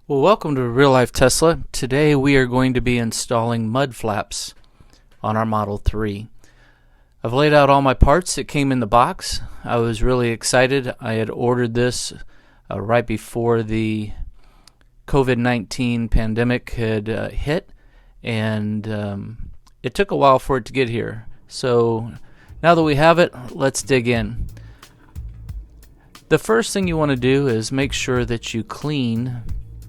Well, welcome to Real Life Tesla. Today we are going to be installing mud flaps on our Model 3. I've laid out all my parts that came in the box. I was really excited. I had ordered this right before the COVID-19 pandemic had hit, and it took a while for it to get here. So now that we have it, let's dig in. The first thing you want to do is make sure that you clean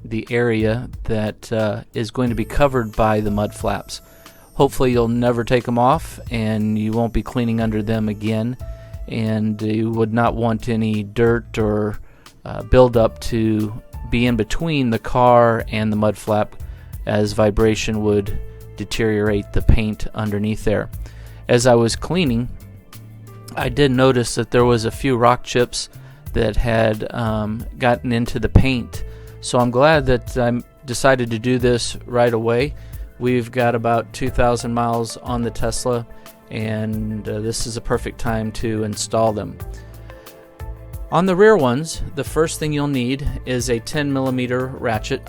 the area that is going to be covered by the mud flaps. Hopefully you'll never take them off and you won't be cleaning under them again, and you would not want any dirt or buildup to be in between the car and the mud flap, as vibration would deteriorate the paint underneath there. As I was cleaning, I did notice that there was a few rock chips that had gotten into the paint. So I'm glad that I decided to do this right away. We've got about 2,000 miles on the Tesla, and this is a perfect time to install them. On the rear ones, the first thing you'll need is a 10mm ratchet.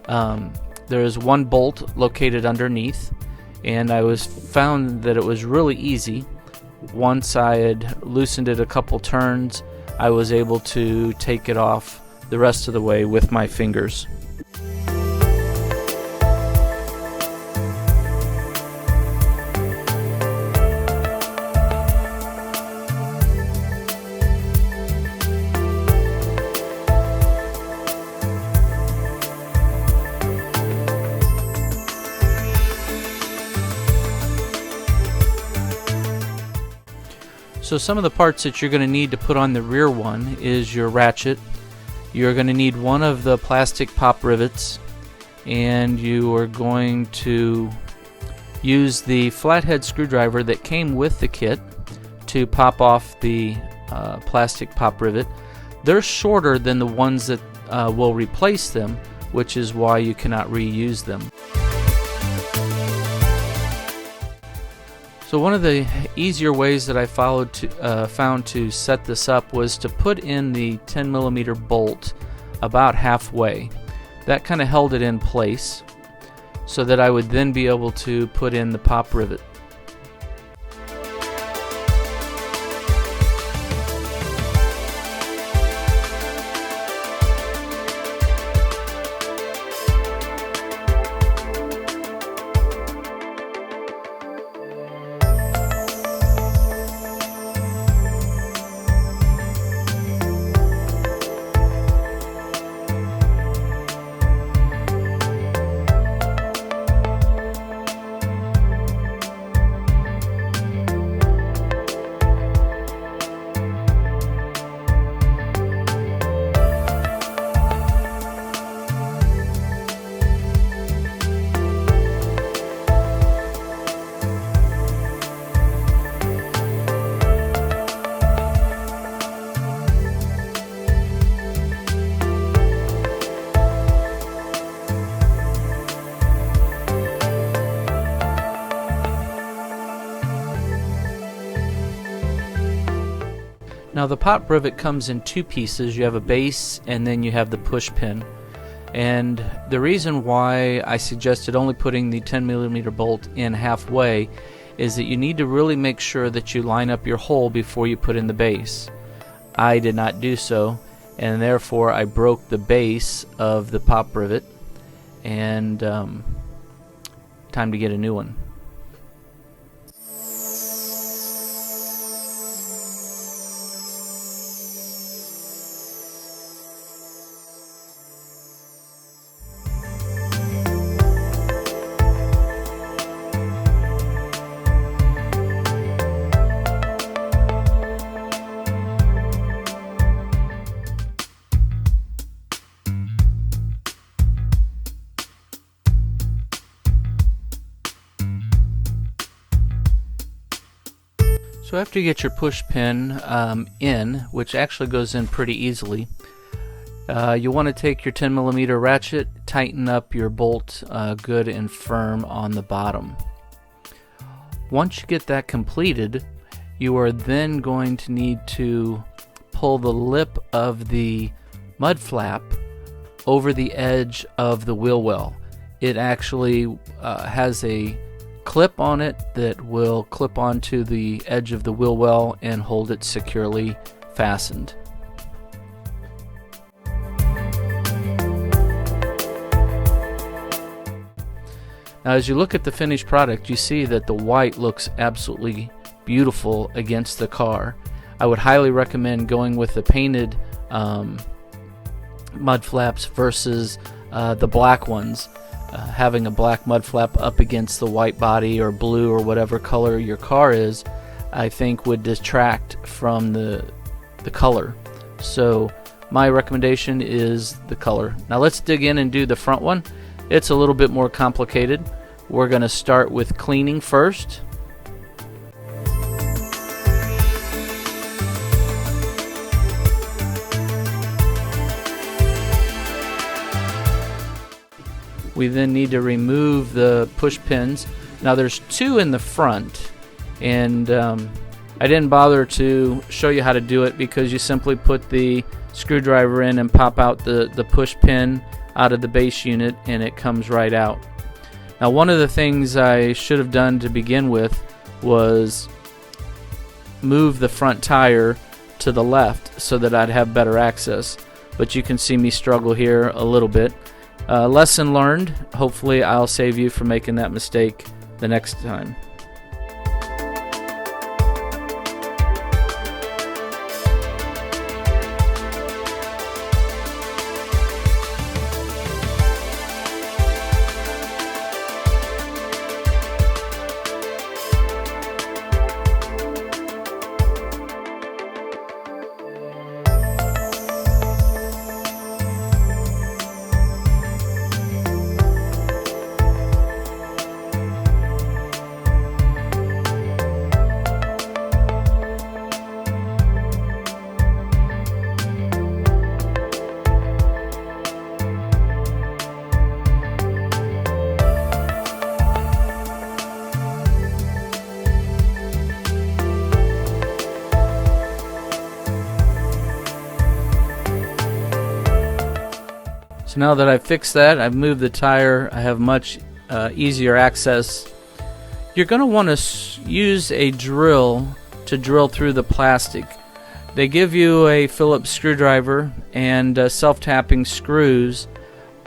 There is one bolt located underneath, and I found that it was really easy. Once I had loosened it a couple turns, I was able to take it off the rest of the way with my fingers. So some of the parts that you're going to need to put on the rear one is your ratchet. You're going to need one of the plastic pop rivets, and you are going to use the flathead screwdriver that came with the kit to pop off the plastic pop rivet. They're shorter than the ones that will replace them, which is why you cannot reuse them. So one of the easier ways that I found to set this up was to put in the 10mm bolt about halfway. That kind of held it in place so that I would then be able to put in the pop rivet. Now the pop rivet comes in two pieces. You have a base and then you have the push pin. And the reason why I suggested only putting the 10mm bolt in halfway is that you need to really make sure that you line up your hole before you put in the base. I did not do so, and therefore I broke the base of the pop rivet, and time to get a new one. So after you get your push pin in, which actually goes in pretty easily, you want to take your 10mm ratchet, tighten up your bolt good and firm on the bottom. Once you get that completed, you are then going to need to pull the lip of the mud flap over the edge of the wheel well. It actually has a clip on it that will clip onto the edge of the wheel well and hold it securely fastened. Now, as you look at the finished product, you see that the white looks absolutely beautiful against the car. I would highly recommend going with the painted mud flaps versus the black ones. Having a black mud flap up against the white body or blue or whatever color your car is, I think would detract from the color. So my recommendation is the color. Now let's dig in and do the front one. It's a little bit more complicated. We're going to start with cleaning first. We then need to remove the push pins. Now there's two in the front, and I didn't bother to show you how to do it because you simply put the screwdriver in and pop out the push pin out of the base unit and it comes right out. Now, one of the things I should have done to begin with was move the front tire to the left so that I'd have better access, but you can see me struggle here a little bit. Lesson learned. Hopefully I'll save you from making that mistake the next time. So now that I've fixed that, I've moved the tire, I have much easier access. You're going to want to use a drill to drill through the plastic. They give you a Phillips screwdriver and self-tapping screws,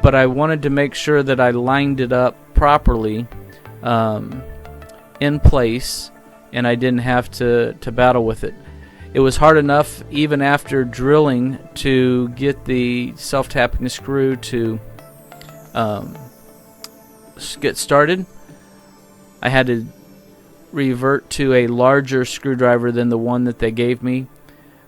but I wanted to make sure that I lined it up properly in place and I didn't have to battle with it. It was hard enough even after drilling to get the self-tapping screw to get started. I had to revert to a larger screwdriver than the one that they gave me,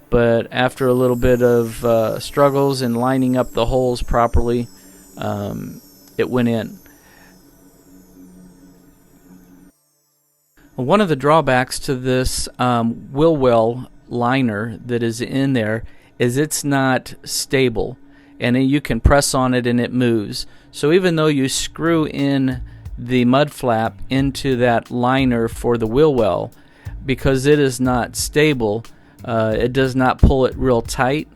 but after a little bit of struggles in lining up the holes properly, it went in. One of the drawbacks to this wheel well liner that is in there is it's not stable, and you can press on it and it moves. So even though you screw in the mud flap into that liner for the wheel well, because it is not stable, it does not pull it real tight,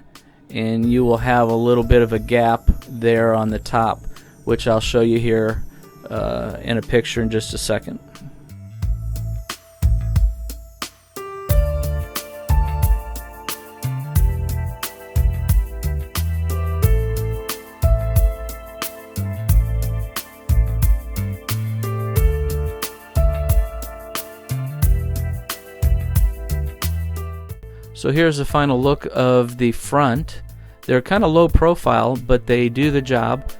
and you will have a little bit of a gap there on the top, which I'll show you here in a picture in just a second. So here's a final look of the front. They're kind of low profile, but they do the job.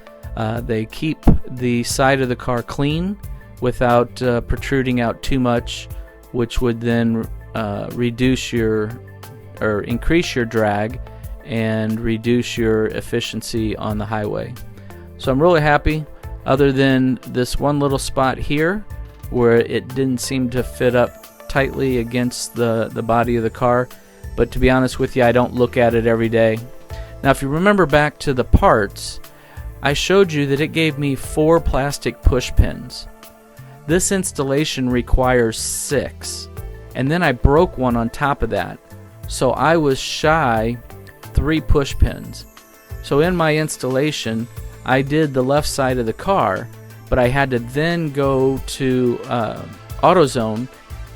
They keep the side of the car clean without protruding out too much, which would then increase your drag and reduce your efficiency on the highway. So I'm really happy, other than this one little spot here where it didn't seem to fit up tightly against the body of the car. But to be honest with you, I don't look at it every day. Now, if you remember back to the parts, I showed you that it gave me 4 plastic push pins. This installation requires 6, and then I broke one on top of that. So I was shy 3 push pins. So in my installation, I did the left side of the car, but I had to then go to AutoZone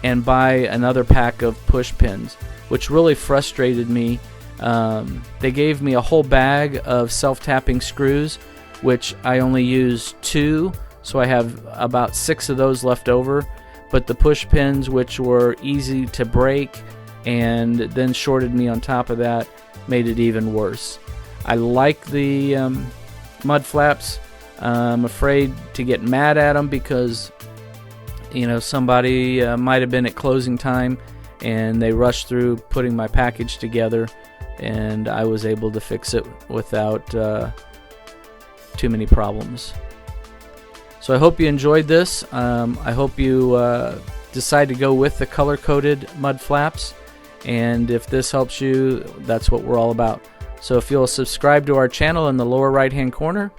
and buy another pack of push pins, which really frustrated me. They gave me a whole bag of self-tapping screws, which I only used 2, so I have about 6 of those left over. But the push pins, which were easy to break and then shorted me on top of that, made it even worse. I like the mud flaps. I'm afraid to get mad at them because, you know, somebody might have been at closing time and they rushed through putting my package together, and I was able to fix it without too many problems. So I hope you enjoyed this. I hope you decide to go with the color-coded mud flaps, and if this helps you, that's what we're all about. So if you'll subscribe to our channel in the lower right hand corner,